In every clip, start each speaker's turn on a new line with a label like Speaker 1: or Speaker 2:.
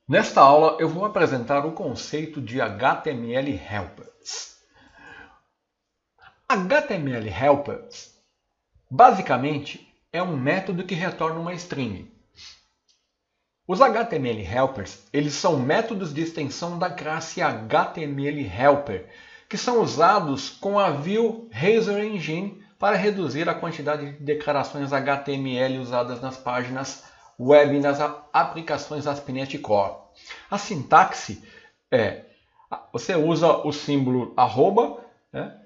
Speaker 1: Nesta aula eu vou apresentar o conceito de HTML Helpers. HTML Helpers, basicamente, é um método que retorna uma string. Os HTML Helpers, eles são métodos de extensão da classe HTML Helper, que são usados com a Vue Razor Engine para reduzir a quantidade de declarações HTML usadas nas páginas web e nas aplicações ASP.NET Core. A sintaxe é, você usa o símbolo arroba, né,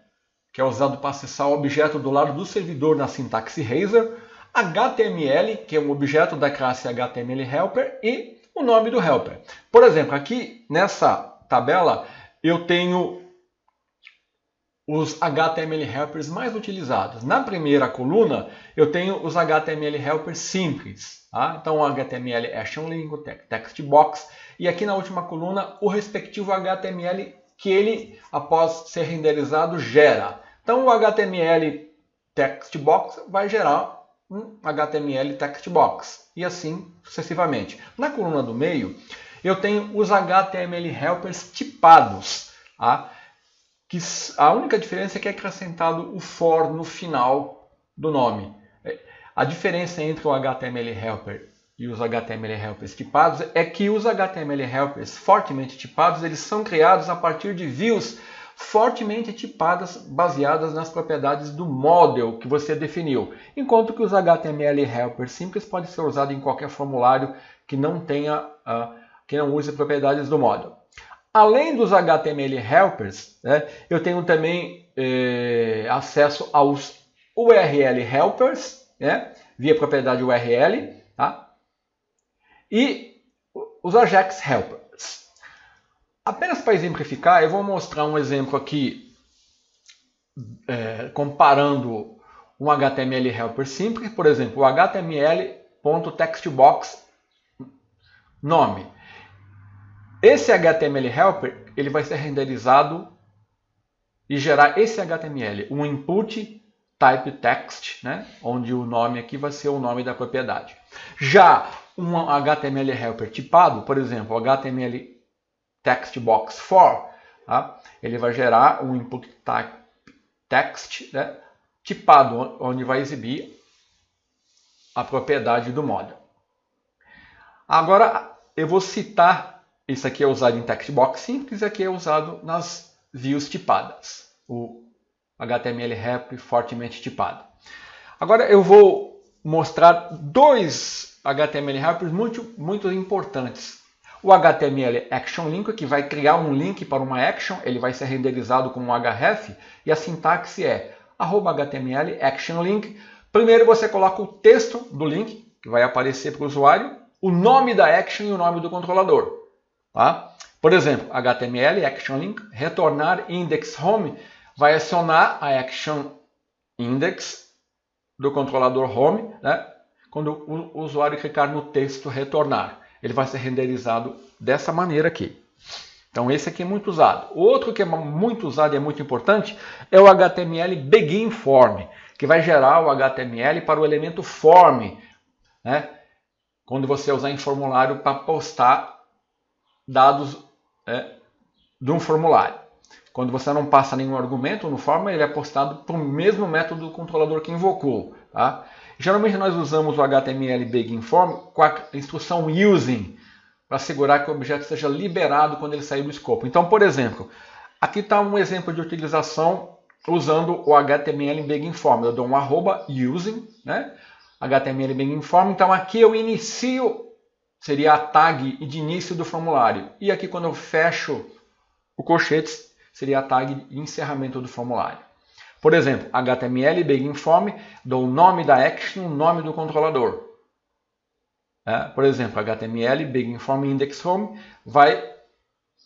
Speaker 1: que é usado para acessar o objeto do lado do servidor na sintaxe Razor, HTML, que é um objeto da classe HTML Helper, e o nome do helper. Por exemplo, aqui nessa tabela eu tenho os HTML Helpers mais utilizados. Na primeira coluna, eu tenho os HTML Helpers simples. Tá? Então, o HTML Action Link, o Text Box. E aqui na última coluna, o respectivo HTML que ele, após ser renderizado, gera. Então, o HTML Text Box vai gerar um HTML Text Box. E assim sucessivamente. Na coluna do meio, eu tenho os HTML Helpers tipados. Tá? Que a única diferença é que é acrescentado o for no final do nome. A diferença entre o HTML Helper e os HTML Helpers tipados é que os HTML Helpers fortemente tipados eles são criados a partir de views fortemente tipadas baseadas nas propriedades do model que você definiu, enquanto que os HTML Helpers simples podem ser usados em qualquer formulário que não use propriedades do model. Além dos HTML Helpers, né, eu tenho também acesso aos URL Helpers, né, via propriedade URL, tá? E os Ajax Helpers. Apenas para exemplificar, eu vou mostrar um exemplo aqui comparando um HTML Helper simples, por exemplo, o HTML.textbox nome. Esse HTML Helper ele vai ser renderizado e gerar esse HTML, um input type text, né, onde o nome aqui vai ser o nome da propriedade. Já um HTML Helper tipado, por exemplo, o HTML textbox for, tá, ele vai gerar um input type text, né, tipado, onde vai exibir a propriedade do model. Agora eu vou citar. Isso aqui é usado em textbox simples, aqui é usado nas views tipadas. O HTML Helper fortemente tipado. Agora eu vou mostrar dois HTML Helpers muito importantes. O HTML Action Link, que vai criar um link para uma action, ele vai ser renderizado como um href, e a sintaxe é @HTML Action Link. Primeiro você coloca o texto do link, que vai aparecer para o usuário, o nome da action e o nome do controlador. Tá? Por exemplo, HTML Action Link, retornar index home, vai acionar a action index do controlador home, né? Quando o usuário clicar no texto retornar. Ele vai ser renderizado dessa maneira aqui. Então esse aqui é muito usado. O outro que é muito usado e é muito importante é o HTML Begin Form, que vai gerar o HTML para o elemento form, né? Quando você usar em formulário para postar dados de um formulário. Quando você não passa nenhum argumento no form, ele é postado para o mesmo método do controlador que invocou. Tá? Geralmente nós usamos o HTML Begin Form com a instrução using, para assegurar que o objeto seja liberado quando ele sair do escopo. Então, por exemplo, aqui está um exemplo de utilização usando o HTML Begin Form. Eu dou um @using, né? HTML Begin Form. Então aqui eu inicio, seria a tag de início do formulário. E aqui quando eu fecho o colchetes, seria a tag de encerramento do formulário. Por exemplo, HTML Begin Form, dou o nome da action, o nome do controlador. Por exemplo, HTML Begin Form Index Home vai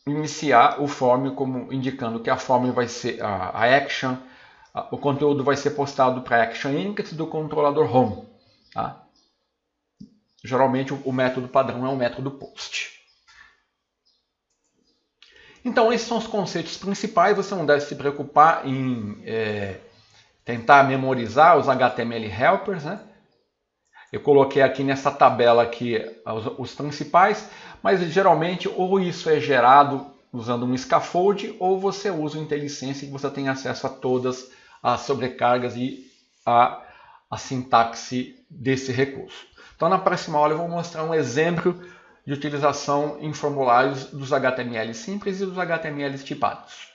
Speaker 1: iniciar o form como indicando que a form vai ser a action, o conteúdo vai ser postado para a action index do controlador home. Tá? Geralmente o método padrão é o método post. Então esses são os conceitos principais, você não deve se preocupar em tentar memorizar os HTML helpers, né? Eu coloquei aqui nessa tabela aqui os principais, mas geralmente ou isso é gerado usando um scaffold ou você usa o IntelliSense e você tem acesso a todas as sobrecargas e a sintaxe desse recurso. Então na próxima aula eu vou mostrar um exemplo de utilização em formulários dos HTML simples e dos HTML tipados.